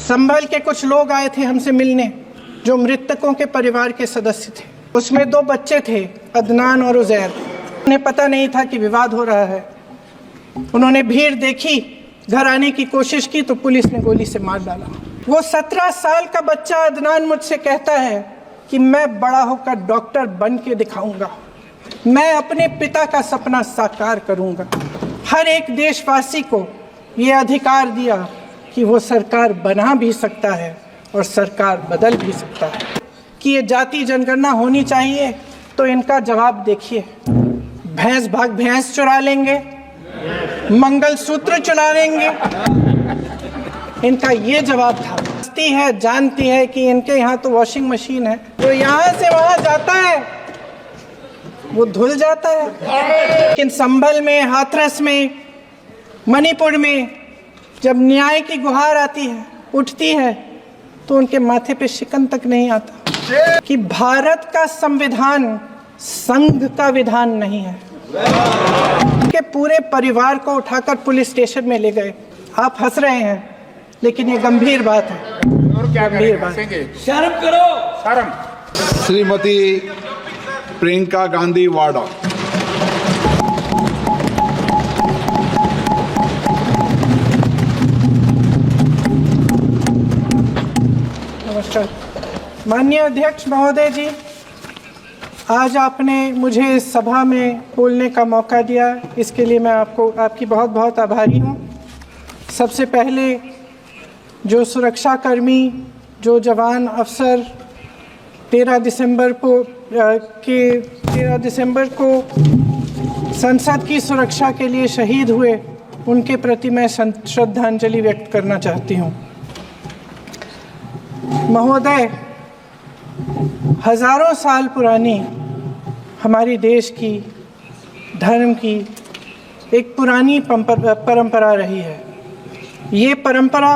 संभल के कुछ लोग आए थे हमसे मिलने जो मृतकों के परिवार के सदस्य थे। उसमें 2 बच्चे थे, अदनान और उजैर। उन्हें पता नहीं था कि विवाद हो रहा है। उन्होंने भीड़ देखी, घर आने की कोशिश की तो पुलिस ने गोली से मार डाला। वो 17 साल का बच्चा अदनान मुझसे कहता है कि मैं बड़ा होकर डॉक्टर बन के दिखाऊंगा, मैं अपने पिता का सपना साकार करूंगा। हर एक देशवासी को ये अधिकार दिया कि वो सरकार बना भी सकता है और सरकार बदल भी सकता है। कि ये जाति जनगणना होनी चाहिए तो इनका जवाब देखिए। भैंस भाग भैंस चुरा लेंगे, मंगलसूत्र चुरा लेंगे, इनका ये जवाब था। जानती है कि इनके यहाँ तो वॉशिंग मशीन है, तो यहाँ से वहाँ जाता है वो धुल जाता है। लेकिन संभल में, हाथरस में, मणिपुर में जब न्याय की गुहार आती है, उठती है, तो उनके माथे पे शिकन तक नहीं आता। कि भारत का संविधान संघ का विधान नहीं है। उनके पूरे परिवार को उठाकर पुलिस स्टेशन में ले गए। आप हंस रहे हैं, लेकिन ये गंभीर बात है। और क्या गंभीर बात? शर्म करो, शर्म। श्रीमती प्रियंका गांधी वाड्रा। नमस्कार। माननीय अध्यक्ष महोदय जी, आज आपने मुझे इस सभा में बोलने का मौका दिया, इसके लिए मैं आपकी बहुत बहुत आभारी हूँ। सबसे पहले जो सुरक्षाकर्मी, जो जवान अफसर 13 दिसंबर को संसद की सुरक्षा के लिए शहीद हुए, उनके प्रति मैं श्रद्धांजलि व्यक्त करना चाहती हूँ। महोदय, हजारों साल पुरानी हमारी देश की, धर्म की एक पुरानी परंपरा रही है। ये परंपरा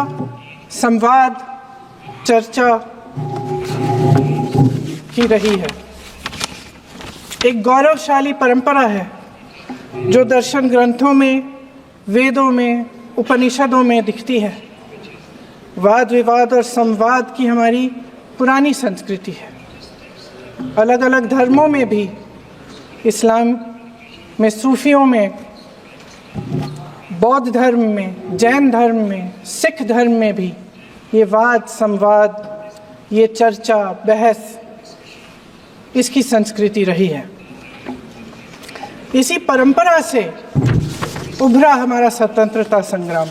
संवाद, चर्चा की रही है। एक गौरवशाली परंपरा है जो दर्शन ग्रंथों में, वेदों में, उपनिषदों में दिखती है। वाद विवाद और संवाद की हमारी पुरानी संस्कृति है। अलग अलग धर्मों में भी, इस्लाम में, सूफियों में, बौद्ध धर्म में, जैन धर्म में, सिख धर्म में भी ये वाद संवाद, ये चर्चा बहस, इसकी संस्कृति रही है। इसी परंपरा से उभरा हमारा स्वतंत्रता संग्राम।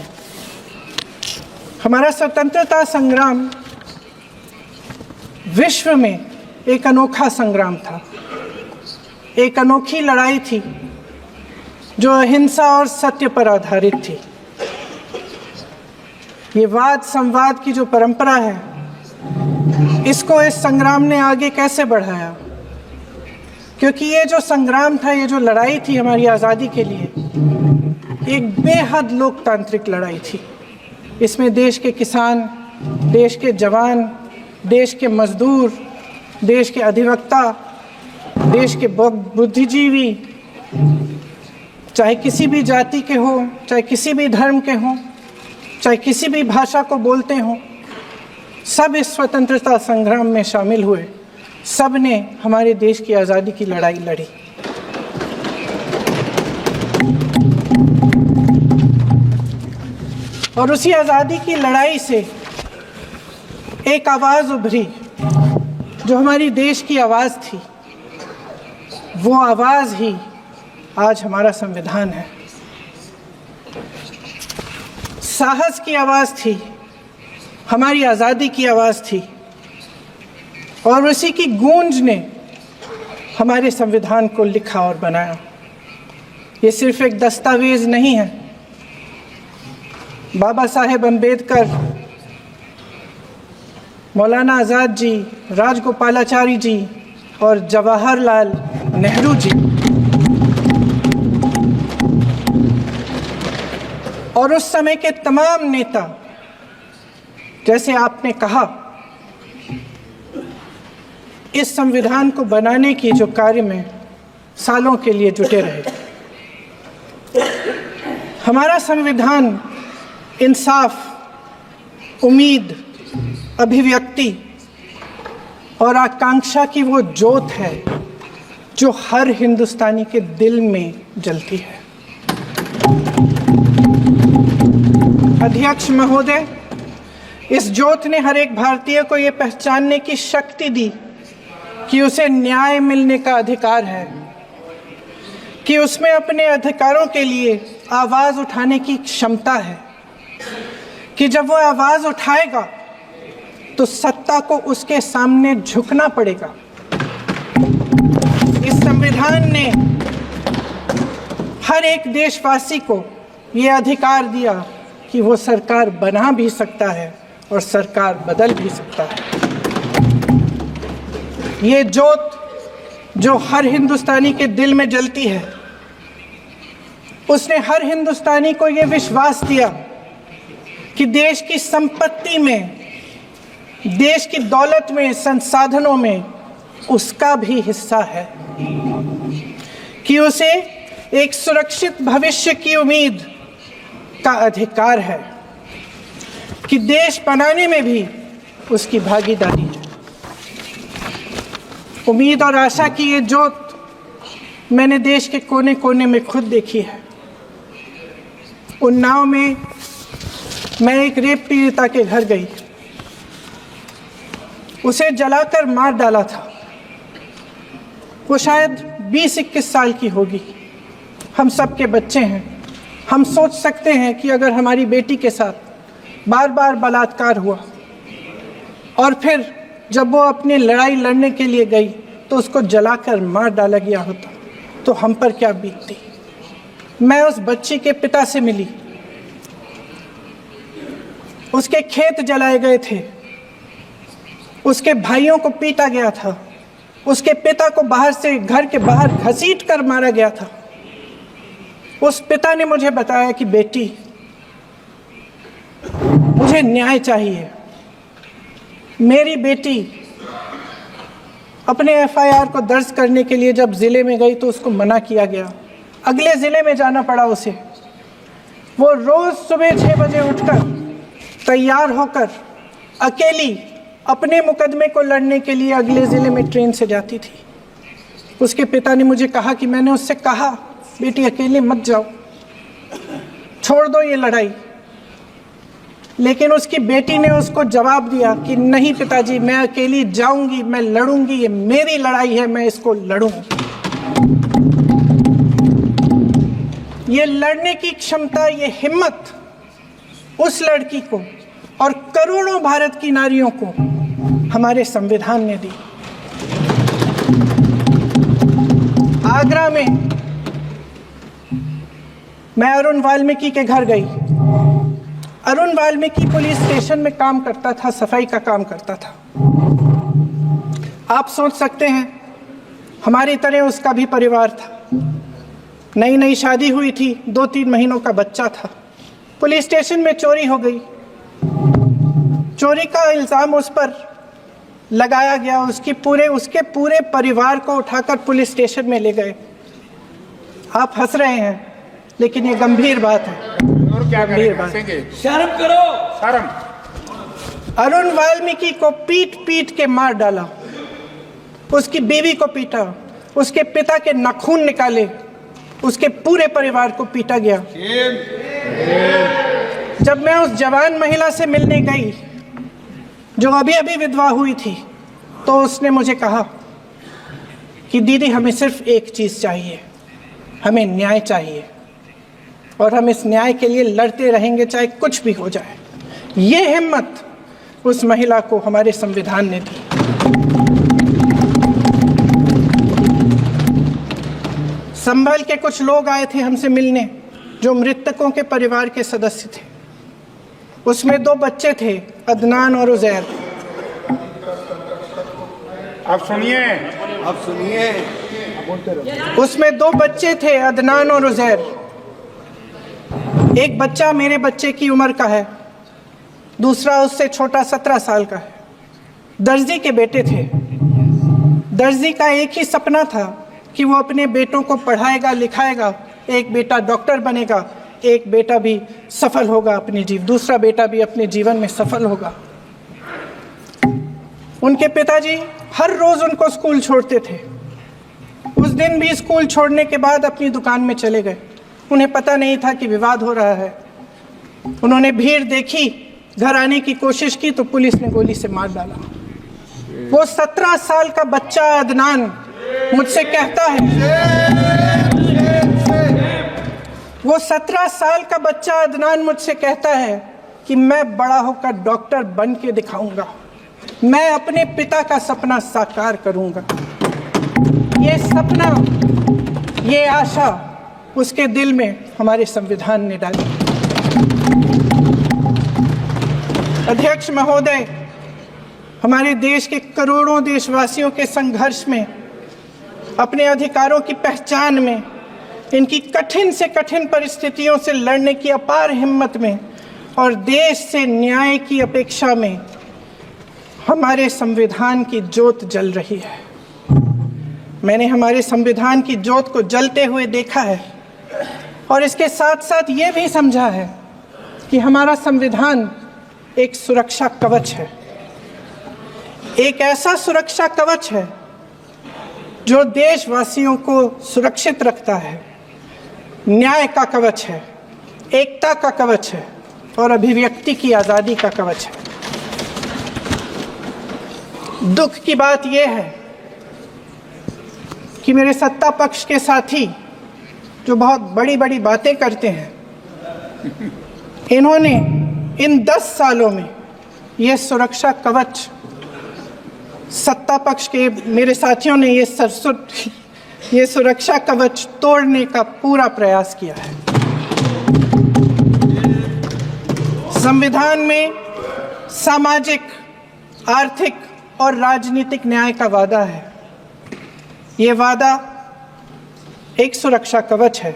हमारा स्वतंत्रता संग्राम विश्व में एक अनोखा संग्राम था, एक अनोखी लड़ाई थी जो अहिंसा और सत्य पर आधारित थी। ये वाद संवाद की जो परंपरा है, इसको इस संग्राम ने आगे कैसे बढ़ाया? क्योंकि ये जो संग्राम था, ये जो लड़ाई थी हमारी आज़ादी के लिए, एक बेहद लोकतांत्रिक लड़ाई थी। इसमें देश के किसान, देश के जवान, देश के मजदूर, देश के अधिवक्ता, देश के बुद्धिजीवी, चाहे किसी भी जाति के हो, चाहे किसी भी धर्म के हों, चाहे किसी भी भाषा को बोलते हों, सब इस स्वतंत्रता संग्राम में शामिल हुए। सब ने हमारे देश की आज़ादी की लड़ाई लड़ी। और उसी आज़ादी की लड़ाई से एक आवाज़ उभरी जो हमारी देश की आवाज़ थी। वो आवाज़ ही आज हमारा संविधान है। साहस की आवाज़ थी, हमारी आज़ादी की आवाज़ थी, और उसी की गूंज ने हमारे संविधान को लिखा और बनाया। ये सिर्फ एक दस्तावेज नहीं है। बाबा साहेब अम्बेडकर, मौलाना आज़ाद जी, राजगोपालाचारी जी और जवाहरलाल नेहरू जी और उस समय के तमाम नेता, जैसे आपने कहा, इस संविधान को बनाने की जो कार्य में सालों के लिए जुटे रहे। हमारा संविधान इंसाफ, उम्मीद, अभिव्यक्ति और आकांक्षा की वो ज्योत है जो हर हिंदुस्तानी के दिल में जलती है। अध्यक्ष महोदय, इस ज्योत ने हर एक भारतीय को ये पहचानने की शक्ति दी कि उसे न्याय मिलने का अधिकार है, कि उसमें अपने अधिकारों के लिए आवाज़ उठाने की क्षमता है, कि जब वो आवाज़ उठाएगा तो सत्ता को उसके सामने झुकना पड़ेगा। इस संविधान ने हर एक देशवासी को ये अधिकार दिया कि वो सरकार बना भी सकता है और सरकार बदल भी सकता है। ये ज्योत जो हर हिंदुस्तानी के दिल में जलती है, उसने हर हिंदुस्तानी को ये विश्वास दिया कि देश की संपत्ति में, देश की दौलत में, संसाधनों में उसका भी हिस्सा है, कि उसे एक सुरक्षित भविष्य की उम्मीद का अधिकार है, कि देश बनाने में भी उसकी भागीदारी है। उम्मीद और आशा की ये ज्योत मैंने देश के कोने कोने में खुद देखी है। उन्नाव में मैं एक रेप पीड़िता के घर गई, उसे जलाकर मार डाला था। वो शायद 20-21 साल की होगी। हम सबके बच्चे हैं। हम सोच सकते हैं कि अगर हमारी बेटी के साथ बार बार बलात्कार हुआ और फिर जब वो अपनी लड़ाई लड़ने के लिए गई तो उसको जलाकर मार डाला गया होता तो हम पर क्या बीतती। मैं उस बच्ची के पिता से मिली। उसके खेत जलाए गए थे, उसके भाइयों को पीटा गया था, उसके पिता को बाहर से, घर के बाहर घसीट कर मारा गया था। उस पिता ने मुझे बताया कि बेटी, मुझे न्याय चाहिए। मेरी बेटी अपने एफआईआर को दर्ज करने के लिए जब ज़िले में गई तो उसको मना किया गया। अगले ज़िले में जाना पड़ा उसे। वो रोज़ सुबह 6 बजे उठकर तैयार होकर अकेली अपने मुकदमे को लड़ने के लिए अगले ज़िले में ट्रेन से जाती थी। उसके पिता ने मुझे कहा कि मैंने उससे कहा, बेटी अकेले मत जाओ, छोड़ दो ये लड़ाई। लेकिन उसकी बेटी ने उसको जवाब दिया कि नहीं पिताजी, मैं अकेली जाऊंगी, मैं लड़ूंगी, ये मेरी लड़ाई है, मैं इसको लड़ूंगी। ये लड़ने की क्षमता, ये हिम्मत उस लड़की को और करोड़ों भारत की नारियों को हमारे संविधान ने दी। आगरा में मैं अरुण वाल्मीकि के घर गई। अरुण वाल्मीकि पुलिस स्टेशन में काम करता था, सफाई का काम करता था। आप सोच सकते हैं हमारी तरह उसका भी परिवार था। नई नई शादी हुई थी, 2-3 महीनों का बच्चा था। पुलिस स्टेशन में चोरी हो गई। चोरी का इल्ज़ाम उस पर लगाया गया। उसके पूरे परिवार को उठाकर पुलिस स्टेशन में ले गए। आप हंस रहे हैं, लेकिन ये गंभीर बात है। और क्या गंभीर बात। शर्म करो, शर्म। अरुण वाल्मीकि को पीट पीट के मार डाला, उसकी बीवी को पीटा, उसके पिता के नाखून निकाले, उसके पूरे परिवार को पीटा गया। जब मैं उस जवान महिला से मिलने गई जो अभी अभी विधवा हुई थी, तो उसने मुझे कहा कि दीदी, हमें सिर्फ एक चीज़ चाहिए, हमें न्याय चाहिए और हम इस न्याय के लिए लड़ते रहेंगे, चाहे कुछ भी हो जाए। ये हिम्मत उस महिला को हमारे संविधान ने दी। संभल के कुछ लोग आए थे हमसे मिलने जो मृतकों के परिवार के सदस्य थे। उसमें 2 बच्चे थे, अदनान और उजैर। अब सुनिए, उसमें 2 बच्चे थे, अदनान और उजैर। एक बच्चा मेरे बच्चे की उम्र का है, दूसरा उससे छोटा 17 साल का है। दर्जी के बेटे थे। दर्जी का एक ही सपना था कि वो अपने बेटों को पढ़ाएगा, लिखाएगा। एक बेटा डॉक्टर बनेगा, एक बेटा भी सफल होगा अपने दूसरा बेटा भी अपने जीवन में सफल होगा। उनके पिताजी हर रोज उनको स्कूल छोड़ते थे। उस दिन भी स्कूल छोड़ने के बाद अपनी दुकान में चले गए। उन्हें पता नहीं था कि विवाद हो रहा है। उन्होंने भीड़ देखी, घर आने की कोशिश की तो पुलिस ने गोली से मार डाला। वो 17 साल का बच्चा अदनान मुझसे कहता है, वो 17 साल का बच्चा अदनान मुझसे कहता है कि मैं बड़ा होकर डॉक्टर बन के दिखाऊंगा, मैं अपने पिता का सपना साकार करूंगा। ये सपना, ये आशा उसके दिल में हमारे संविधान ने डाली। अध्यक्ष महोदय, हमारे देश के करोड़ों देशवासियों के संघर्ष में, अपने अधिकारों की पहचान में, इनकी कठिन से कठिन परिस्थितियों से लड़ने की अपार हिम्मत में और देश से न्याय की अपेक्षा में हमारे संविधान की ज्योत जल रही है। मैंने हमारे संविधान की ज्योत को जलते हुए देखा है और इसके साथ साथ ये भी समझा है कि हमारा संविधान एक सुरक्षा कवच है, एक ऐसा सुरक्षा कवच है जो देशवासियों को सुरक्षित रखता है, न्याय का कवच है, एकता का कवच है और अभिव्यक्ति की आज़ादी का कवच है। दुख की बात यह है कि मेरे सत्ता पक्ष के साथी जो बहुत बड़ी बड़ी बातें करते हैं, इन्होंने इन 10 सालों में यह सुरक्षा कवच, सत्ता पक्ष के मेरे साथियों ने ये सुरक्षा कवच तोड़ने का पूरा प्रयास किया है। संविधान में सामाजिक, आर्थिक और राजनीतिक न्याय का वादा है। ये वादा एक सुरक्षा कवच है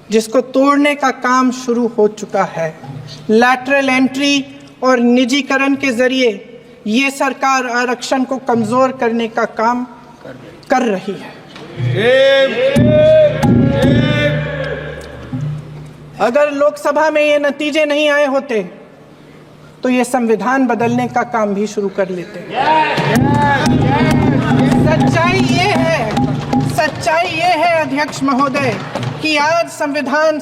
जिसको तोड़ने का काम शुरू हो चुका है। लैटरल एंट्री और निजीकरण के जरिए ये सरकार आरक्षण को कमजोर करने का काम कर रही है। अगर लोकसभा में ये नतीजे नहीं आए होते तो ये संविधान बदलने का काम भी शुरू कर लेते। सच्चाई ये है अध्यक्ष महोदय कि आज संविधान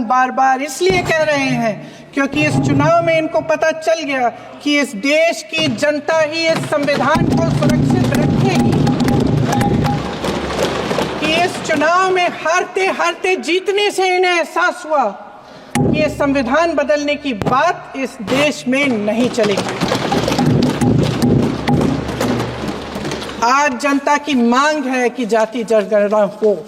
बार बार इसलिए कह रहे हैं क्योंकि इस चुनाव में इनको पता चल गया कि इस देश की जनता ही इस संविधान को सुरक्षित रखेगी, कि इस चुनाव में हारते हारते जीतने से इन्हें एहसास हुआ कि ये संविधान बदलने की बात इस देश में नहीं चलेगी। आज जनता की मांग है कि जाति जनगणना हो।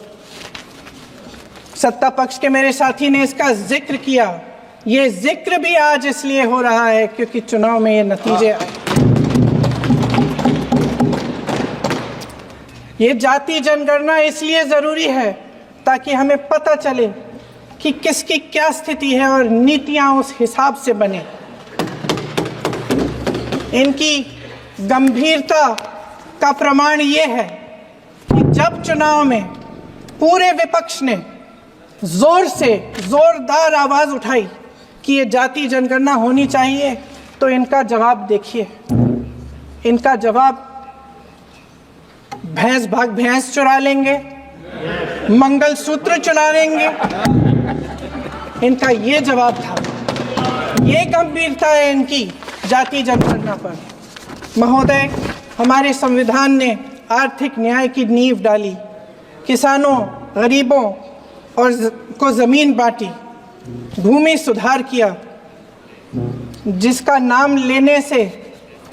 सत्ता पक्ष के मेरे साथी ने इसका जिक्र किया। ये जिक्र भी आज इसलिए हो रहा है क्योंकि चुनाव में ये नतीजे आए। ये जाति जनगणना इसलिए जरूरी है ताकि हमें पता चले कि किसकी क्या स्थिति है और नीतियां उस हिसाब से बने। इनकी गंभीरता का प्रमाण ये है कि जब चुनाव में पूरे विपक्ष ने जोरदार आवाज उठाई कि ये जाति जनगणना होनी चाहिए, तो इनका जवाब देखिए। इनका जवाब भैंस भाग भैंस चुरा लेंगे, मंगलसूत्र चुरा लेंगे, इनका ये जवाब था। ये गंभीरता है इनकी जाति जनगणना पर। महोदय, हमारे संविधान ने आर्थिक न्याय की नींव डाली, किसानों, गरीबों और को जमीन बांटी, भूमि सुधार किया, जिसका नाम लेने से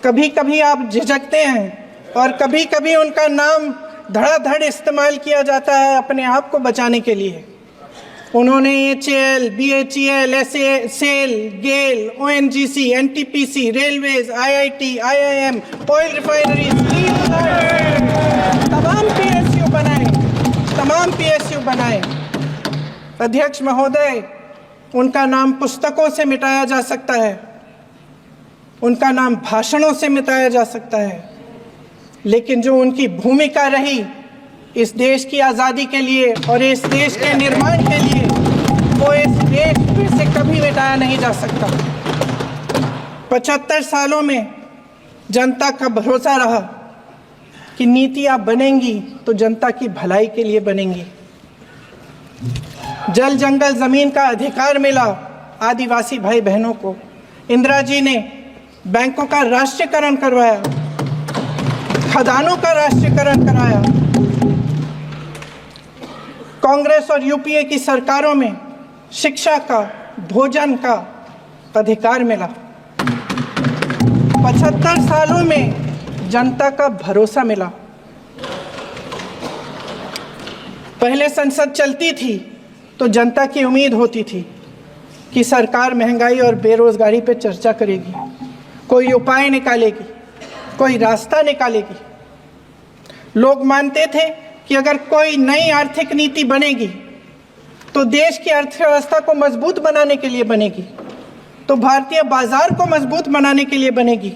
कभी कभी आप झिझकते हैं और कभी कभी उनका नाम धड़ाधड़ इस्तेमाल किया जाता है अपने आप को बचाने के लिए। उन्होंने HAL, BHEL, SAIL, GAIL, ONGC, NTPC, railways, IIT, IIM, oil refinery, तमाम PSU बनाए। अध्यक्ष महोदय, उनका नाम पुस्तकों से मिटाया जा सकता है, उनका नाम भाषणों से मिटाया जा सकता है, लेकिन जो उनकी भूमिका रही इस देश की आज़ादी के लिए और इस देश के निर्माण के लिए, वो इस देश में से कभी मिटाया नहीं जा सकता। 75 सालों में जनता का भरोसा रहा कि नीतियां बनेंगी तो जनता की भलाई के लिए बनेंगी। जल जंगल जमीन का अधिकार मिला आदिवासी भाई बहनों को। इंदिरा जी ने बैंकों का राष्ट्रीयकरण करवाया, खदानों का राष्ट्रीयकरण कराया। कांग्रेस और यूपीए की सरकारों में शिक्षा का, भोजन का अधिकार मिला। 75 सालों में जनता का भरोसा मिला। पहले संसद चलती थी तो जनता की उम्मीद होती थी कि सरकार महंगाई और बेरोजगारी पर चर्चा करेगी, कोई उपाय निकालेगी, कोई रास्ता निकालेगी। लोग मानते थे कि अगर कोई नई आर्थिक नीति बनेगी तो देश की अर्थव्यवस्था को मजबूत बनाने के लिए बनेगी, तो भारतीय बाजार को मजबूत बनाने के लिए बनेगी,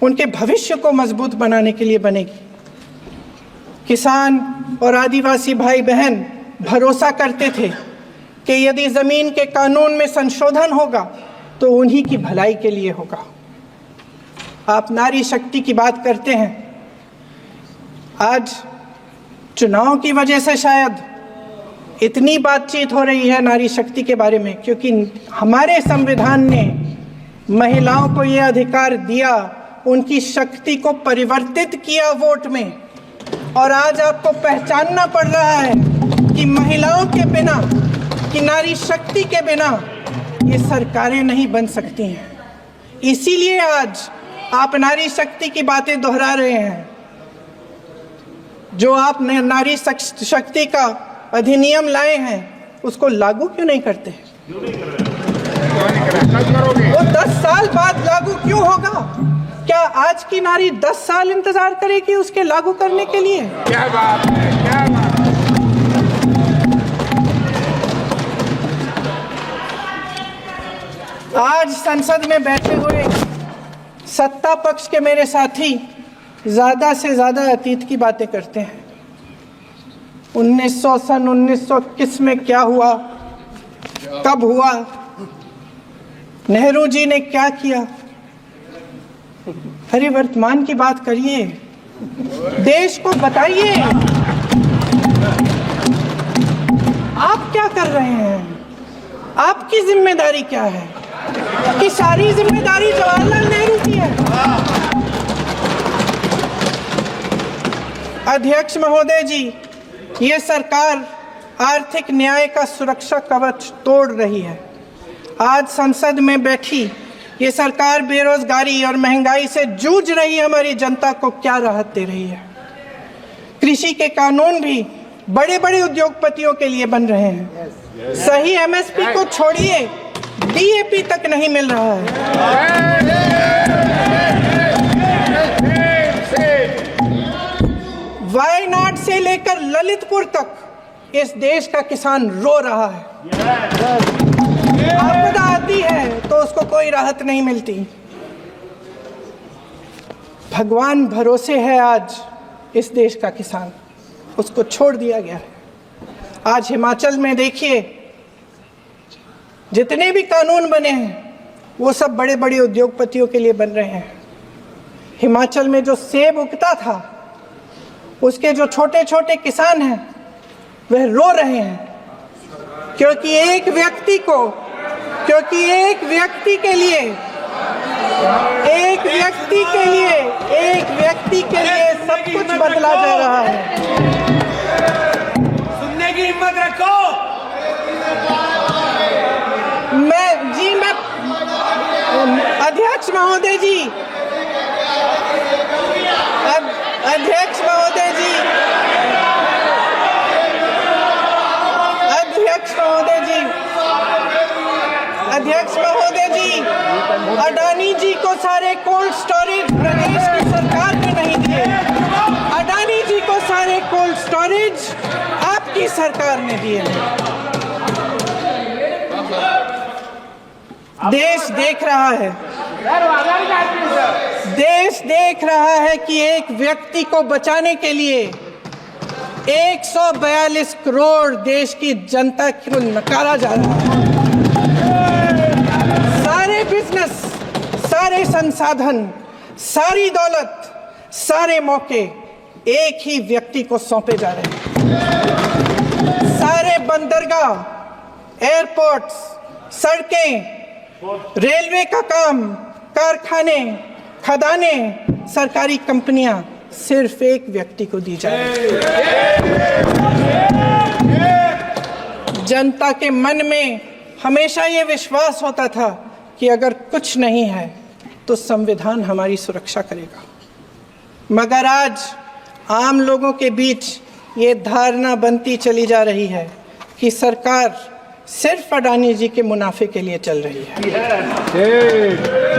उनके भविष्य को मजबूत बनाने के लिए बनेगी। किसान और आदिवासी भाई बहन भरोसा करते थे कि यदि जमीन के कानून में संशोधन होगा तो उन्हीं की भलाई के लिए होगा। आप नारी शक्ति की बात करते हैं। आज चुनाव की वजह से शायद इतनी बातचीत हो रही है नारी शक्ति के बारे में, क्योंकि हमारे संविधान ने महिलाओं को यह अधिकार दिया, उनकी शक्ति को परिवर्तित किया वोट में। और आज आपको पहचानना पड़ रहा है कि महिलाओं के बिना, कि नारी शक्ति के बिना ये सरकारें नहीं बन सकती हैं। इसीलिए आज आप नारी शक्ति की बातें दोहरा रहे हैं। जो आप नारी शक्ति का अधिनियम लाए हैं उसको लागू क्यों नहीं करते? वो 10 साल बाद लागू क्यों होगा? क्या आज की नारी 10 साल इंतजार करेगी उसके लागू करने के लिए? क्या बात है, क्या बात है। आज संसद में बैठे हुए सत्ता पक्ष के मेरे साथी ज्यादा से ज्यादा अतीत की बातें करते हैं। 1921 में क्या हुआ, कब हुआ, नेहरू जी ने क्या किया। अरे वर्तमान की बात करिए, देश को बताइए आप क्या कर रहे हैं, आपकी जिम्मेदारी क्या है? कि सारी जिम्मेदारी जवाहरलाल नेहरू की है। अध्यक्ष महोदय जी, ये सरकार आर्थिक न्याय का सुरक्षा कवच तोड़ रही है। आज संसद में बैठी ये सरकार बेरोजगारी और महंगाई से जूझ रही हमारी जनता को क्या राहत दे रही है? कृषि के कानून भी बड़े बड़े उद्योगपतियों के लिए बन रहे हैं। सही एमएसपी को छोड़िए, डीएपी तक नहीं मिल रहा है। वायनाड से लेकर ललितपुर तक इस देश का किसान रो रहा है। आपदा आती है तो उसको कोई राहत नहीं मिलती। भगवान भरोसे है आज इस देश का किसान, उसको छोड़ दिया गया है। आज हिमाचल में देखिए, जितने भी कानून बने हैं वो सब बड़े बड़े उद्योगपतियों के लिए बन रहे हैं। हिमाचल में जो सेब उगता था उसके जो छोटे छोटे किसान हैं वह रो रहे हैं, क्योंकि एक व्यक्ति के लिए सब कुछ बदला जा रहा है। सुनने की हिम्मत रखो। मैं अध्यक्ष महोदय जी, अध्यक्ष महोदय जी, अडानी जी को सारे कोल्ड स्टोरेज प्रदेश की सरकार ने नहीं दिए। अडानी जी को सारे कोल्ड स्टोरेज आपकी सरकार ने दिए। देश देख रहा है कि एक व्यक्ति को बचाने के लिए 142 करोड़ देश की जनता को नकारा जा रहा है। सारे बिजनेस, सारे संसाधन, सारी दौलत, सारे मौके एक ही व्यक्ति को सौंपे जा रहे हैं। सारे बंदरगाह, एयरपोर्ट्स, सड़कें, रेलवे का काम, कारखाने, खदानें, सरकारी कंपनियां सिर्फ एक व्यक्ति को दी जाए। जनता के मन में हमेशा ये विश्वास होता था कि अगर कुछ नहीं है तो संविधान हमारी सुरक्षा करेगा, मगर आज आम लोगों के बीच ये धारणा बनती चली जा रही है कि सरकार सिर्फ अडानी जी के मुनाफे के लिए चल रही है।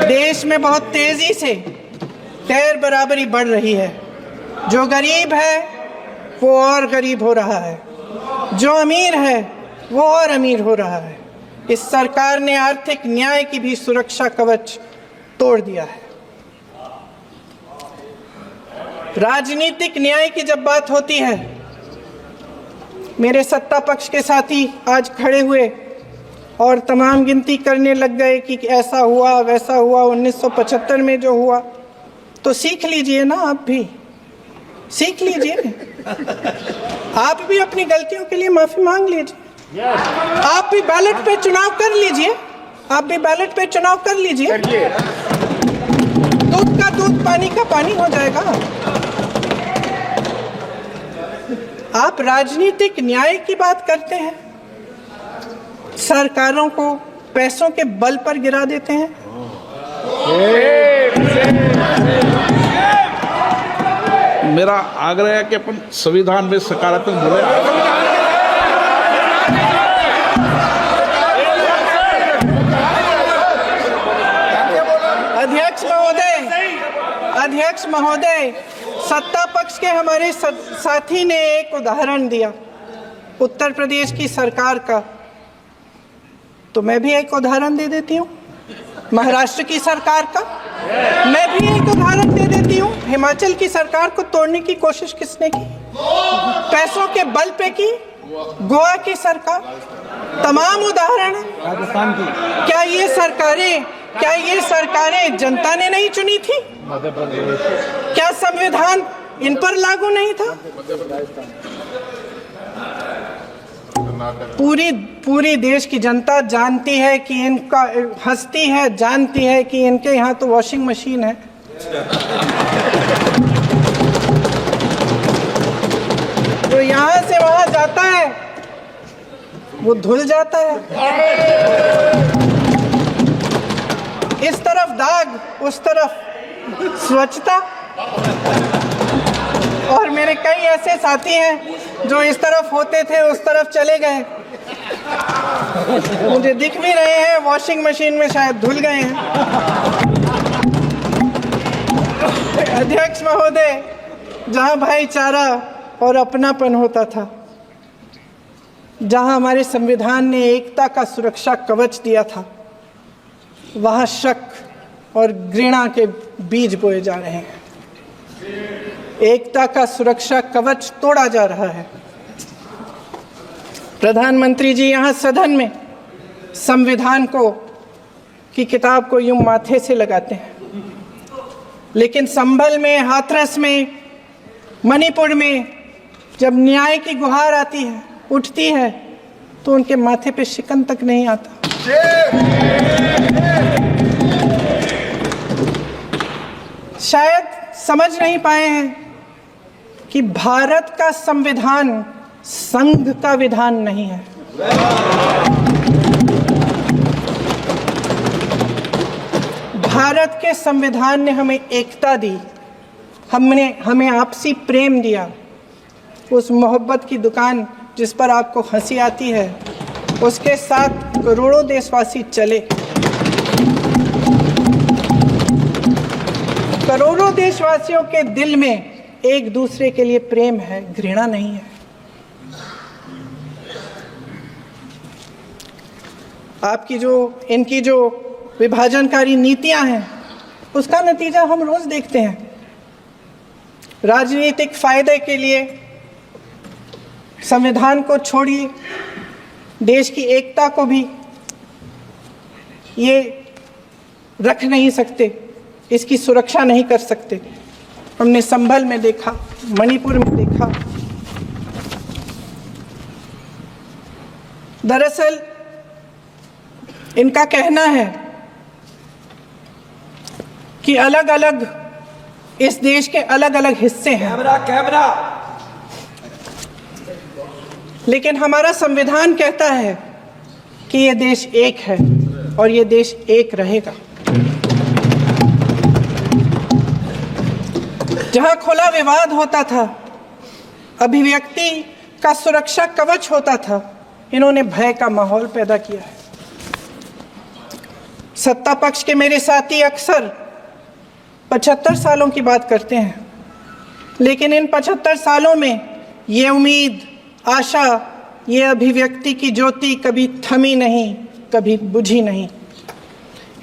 देश में बहुत तेजी से गैर बराबरी बढ़ रही है। जो गरीब है वो और गरीब हो रहा है, जो अमीर है वो और अमीर हो रहा है। इस सरकार ने आर्थिक न्याय की भी सुरक्षा कवच तोड़ दिया है। राजनीतिक न्याय की जब बात होती है, मेरे सत्ता पक्ष के साथी आज खड़े हुए और तमाम गिनती करने लग गए कि ऐसा हुआ वैसा हुआ, 1975 में जो हुआ, तो सीख लीजिए ना, आप भी सीख लीजिए। आप भी अपनी गलतियों के लिए माफी मांग लीजिए। आप भी बैलेट पे चुनाव कर लीजिए, आप भी बैलेट पे चुनाव कर लीजिए। दूध का दूध, पानी का पानी हो जाएगा। आप राजनीतिक न्याय की बात करते हैं, सरकारों को पैसों के बल पर गिरा देते हैं। मेरा आग्रह है कि अपन संविधान में सकारात्मक बोले। अध्यक्ष महोदय, सत्ता पक्ष के हमारे साथी ने एक उदाहरण दिया उत्तर प्रदेश की सरकार का, तो मैं भी एक उदाहरण दे देती हूँ महाराष्ट्र की सरकार का। मैं भी एक उदाहरण दे देती हूँ हिमाचल की सरकार को तोड़ने की कोशिश किसने की? पैसों के बल पे की गोवा की सरकार। तमाम उदाहरण है। राजस्थान की क्या ये सरकारें जनता ने नहीं चुनी थी? क्या संविधान इन पर लागू नहीं था? पूरी देश की जनता जानती है कि इनका हंसती है, जानती है कि इनके यहाँ तो वॉशिंग मशीन है। तो यहाँ से वहां जाता है वो धुल जाता है। इस तरफ दाग, उस तरफ स्वच्छता। और मेरे कई ऐसे साथी हैं जो इस तरफ होते थे उस तरफ चले गए, मुझे दिख भी रहे हैं, वॉशिंग मशीन में शायद धुल गए हैं। अध्यक्ष महोदय, जहां भाईचारा और अपनापन होता था, जहां हमारे संविधान ने एकता का सुरक्षा कवच दिया था, वहां शक और घृणा के बीज बोए जा रहे हैं। एकता का सुरक्षा कवच तोड़ा जा रहा है। प्रधानमंत्री जी यहाँ सदन में संविधान की किताब को यूं माथे से लगाते हैं, लेकिन संभल में, हाथरस में, मणिपुर में जब न्याय की गुहार आती है, उठती है, तो उनके माथे पे शिकन तक नहीं आता। शायद समझ नहीं पाए हैं कि भारत का संविधान संघ का विधान नहीं है। भारत के संविधान ने हमें एकता दी, हमें आपसी प्रेम दिया। उस मोहब्बत की दुकान जिस पर आपको हंसी आती है, उसके साथ करोड़ों देशवासी चले। करोड़ों देशवासियों के दिल में एक दूसरे के लिए प्रेम है, घृणा नहीं है। इनकी जो विभाजनकारी नीतियां हैं, उसका नतीजा हम रोज देखते हैं। राजनीतिक फायदे के लिए संविधान को छोड़िए, देश की एकता को भी ये रख नहीं सकते। इसकी सुरक्षा नहीं कर सकते। हमने संभल में देखा, मणिपुर में देखा। दरअसल इनका कहना है कि अलग अलग इस देश के अलग अलग हिस्से हैं, कैमरा लेकिन हमारा संविधान कहता है कि ये देश एक है और ये देश एक रहेगा। जहां खुला विवाद होता था, अभिव्यक्ति का सुरक्षा कवच होता था, इन्होंने भय का माहौल पैदा किया है। सत्ता पक्ष के मेरे साथी अक्सर 75 सालों की बात करते हैं, लेकिन इन 75 सालों में ये उम्मीद, आशा, ये अभिव्यक्ति की ज्योति कभी थमी नहीं, कभी बुझी नहीं।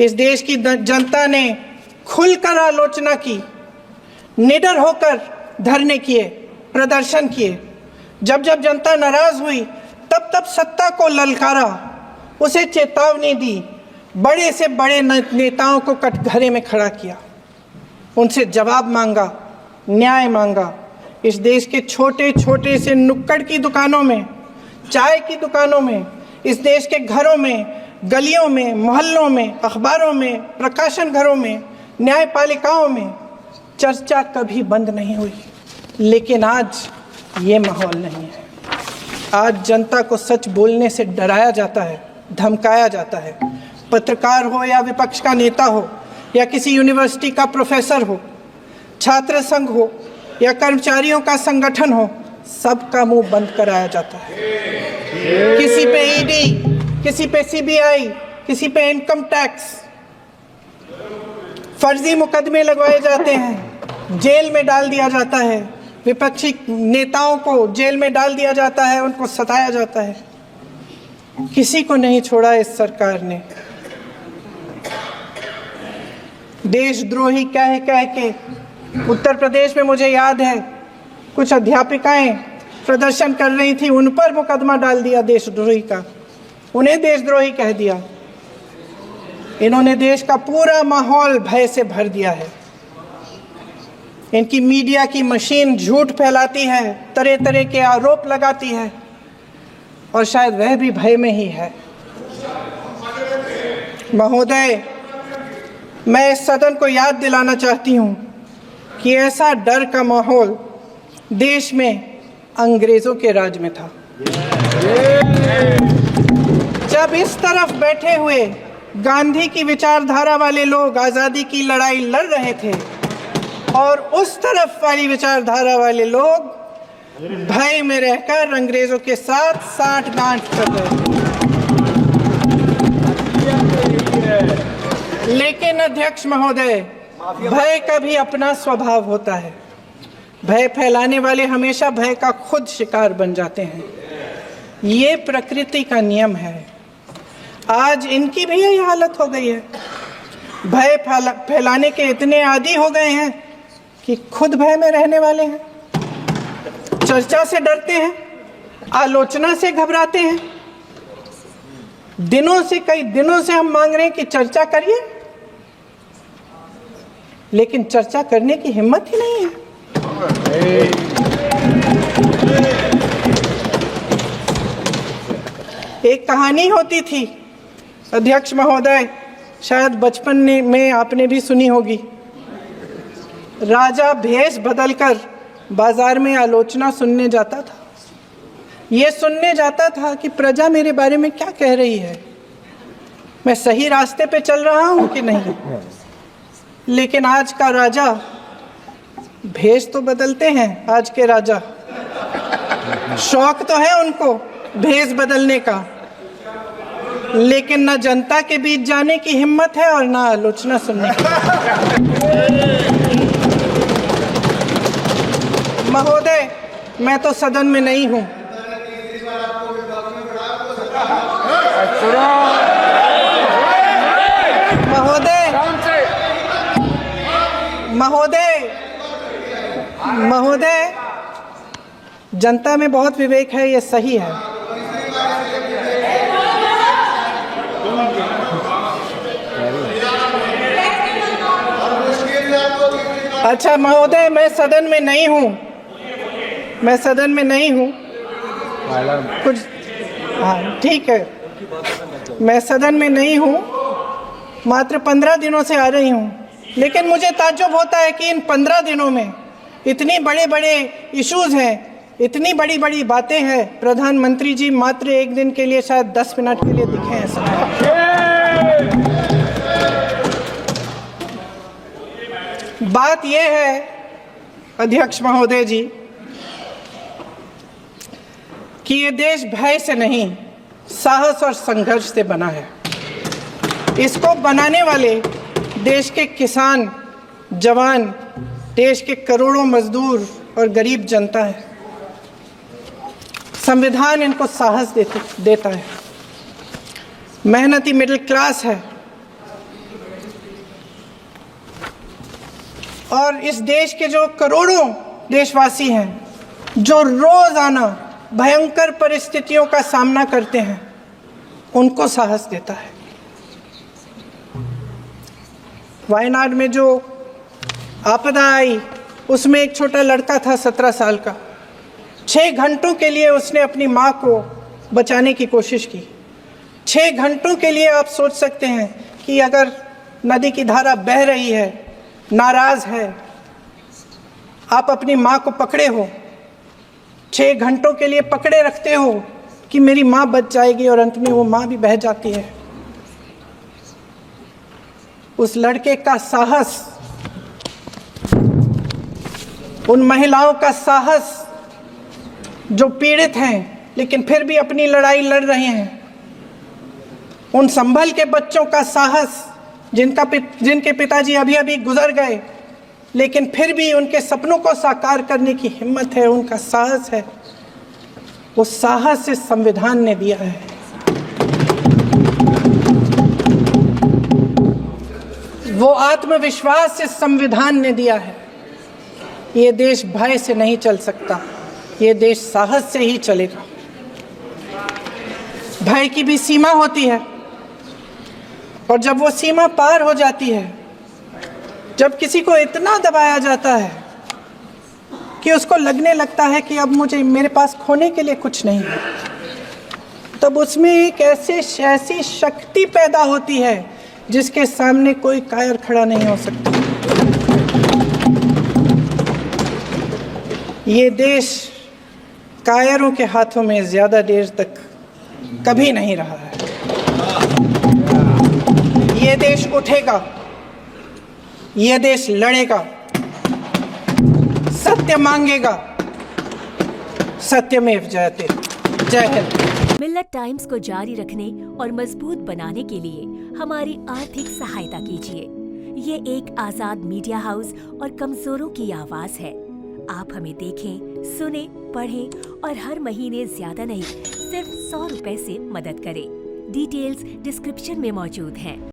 इस देश की जनता ने खुलकर आलोचना की, निडर होकर धरने किए, प्रदर्शन किए। जब जब जनता नाराज हुई तब तब सत्ता को ललकारा, उसे चेतावनी दी, बड़े से बड़े नेताओं को कटघरे में खड़ा किया, उनसे जवाब मांगा, न्याय मांगा। इस देश के छोटे छोटे से नुक्कड़ की दुकानों में, चाय की दुकानों में, इस देश के घरों में, गलियों में, मोहल्लों में, अखबारों में, प्रकाशन घरों में, न्यायपालिकाओं में चर्चा कभी बंद नहीं हुई। लेकिन आज ये माहौल नहीं है। आज जनता को सच बोलने से डराया जाता है, धमकाया जाता है। पत्रकार हो या विपक्ष का नेता हो या किसी यूनिवर्सिटी का प्रोफेसर हो, छात्र संघ हो या कर्मचारियों का संगठन हो, सबका मुंह बंद कराया जाता है। किसी पे ईडी, किसी पे सीबीआई, किसी पे इनकम टैक्स, फर्जी मुकदमे लगवाए जाते हैं, जेल में डाल दिया जाता है। विपक्षी नेताओं को जेल में डाल दिया जाता है, उनको सताया जाता है। किसी को नहीं छोड़ा इस सरकार ने। देशद्रोही कह कह के उत्तर प्रदेश में मुझे याद है कुछ अध्यापिकाएं प्रदर्शन कर रही थी, उन पर मुकदमा डाल दिया देशद्रोही का, उन्हें देशद्रोही कह दिया। इन्होंने देश का पूरा माहौल भय से भर दिया है। इनकी मीडिया की मशीन झूठ फैलाती है, तरह तरह के आरोप लगाती है, और शायद वह भी भय में ही है। महोदय, मैं इस सदन को याद दिलाना चाहती हूँ कि ऐसा डर का माहौल देश में अंग्रेजों के राज में था। जब इस तरफ बैठे हुए गांधी की विचारधारा वाले लोग आज़ादी की लड़ाई लड़ रहे थे और उस तरफ वाली विचारधारा वाले लोग भय में रहकर अंग्रेजों के साथ साठ-गांठ कर रहे थे। लेकिन अध्यक्ष महोदय, भय का भी अपना स्वभाव होता है। भय फैलाने वाले हमेशा भय का खुद शिकार बन जाते हैं। ये प्रकृति का नियम है। आज इनकी भी यही हालत हो गई है। भय फैलाने के इतने आदी हो गए हैं कि खुद भय में रहने वाले हैं। चर्चा से डरते हैं, आलोचना से घबराते हैं। कई दिनों से हम मांग रहे हैं कि चर्चा करिए, लेकिन चर्चा करने की हिम्मत ही नहीं है। एक कहानी होती थी अध्यक्ष महोदय, शायद बचपन में आपने भी सुनी होगी। राजा भेष बदलकर बाजार में आलोचना सुनने जाता था। ये सुनने जाता था कि प्रजा मेरे बारे में क्या कह रही है, मैं सही रास्ते पे चल रहा हूँ कि नहीं। लेकिन आज का राजा, भेष तो बदलते हैं आज के राजा, शौक तो है उनको भेष बदलने का, लेकिन न जनता के बीच जाने की हिम्मत है और ना आलोचना सुनने की। महोदय, मैं तो सदन में नहीं हूं। महोदय, जनता में बहुत विवेक है, ये सही है। अच्छा महोदय, मैं सदन में नहीं हूँ, मैं सदन में नहीं हूँ कुछ। हाँ ठीक है, मैं सदन में नहीं हूँ, मात्र 15 दिनों से आ रही हूँ, लेकिन मुझे ताज्जुब होता है कि इन 15 दिनों में इतनी बड़े बड़े इश्यूज हैं, इतनी बड़ी बड़ी बातें हैं, प्रधानमंत्री जी मात्र एक दिन के लिए शायद 10 मिनट के लिए दिखे हैं सब। बात यह है अध्यक्ष महोदय जी कि ये देश भय से नहीं, साहस और संघर्ष से बना है। इसको बनाने वाले देश के किसान, जवान, देश के करोड़ों मजदूर और गरीब जनता है। संविधान इनको साहस देता है। मेहनती मिडिल क्लास है और इस देश के जो करोड़ों देशवासी हैं, जो रोजाना भयंकर परिस्थितियों का सामना करते हैं, उनको साहस देता है। वायनाड में जो आपदा आई, उसमें एक छोटा लड़का था 17 साल का। 6 घंटों के लिए उसने अपनी माँ को बचाने की कोशिश की। 6 घंटों के लिए आप सोच सकते हैं कि अगर नदी की धारा बह रही है, नाराज है, आप अपनी माँ को पकड़े हो, 6 घंटों के लिए पकड़े रखते हो कि मेरी माँ बच जाएगी, और अंत में वो माँ भी बह जाती है। उस लड़के का साहस, उन महिलाओं का साहस जो पीड़ित हैं लेकिन फिर भी अपनी लड़ाई लड़ रहे हैं, उन संभल के बच्चों का साहस जिनके पिताजी अभी अभी गुजर गए लेकिन फिर भी उनके सपनों को साकार करने की हिम्मत है, उनका साहस है, वो साहस से संविधान ने दिया है। वो आत्मविश्वास से संविधान ने दिया है। ये देश भय से नहीं चल सकता, ये देश साहस से ही चलेगा। भय की भी सीमा होती है, और जब वो सीमा पार हो जाती है, जब किसी को इतना दबाया जाता है कि उसको लगने लगता है कि अब मेरे पास खोने के लिए कुछ नहीं है, तब उसमें एक ऐसी शक्ति पैदा होती है जिसके सामने कोई कायर खड़ा नहीं हो सकता। ये देश कायरों के हाथों में ज्यादा देर तक कभी नहीं रहा है। ये देश उठेगा, ये देश लड़ेगा, सत्य मांगेगा, सत्यमेव जयते। जय हिंद। मिल्लत टाइम्स को जारी रखने और मजबूत बनाने के लिए हमारी आर्थिक सहायता कीजिए। ये एक आजाद मीडिया हाउस और कमजोरों की आवाज है। आप हमें देखें, सुने, पढ़ें और हर महीने ज्यादा नहीं, सिर्फ 100 रुपए से मदद करें। डिटेल्स डिस्क्रिप्शन में मौजूद हैं।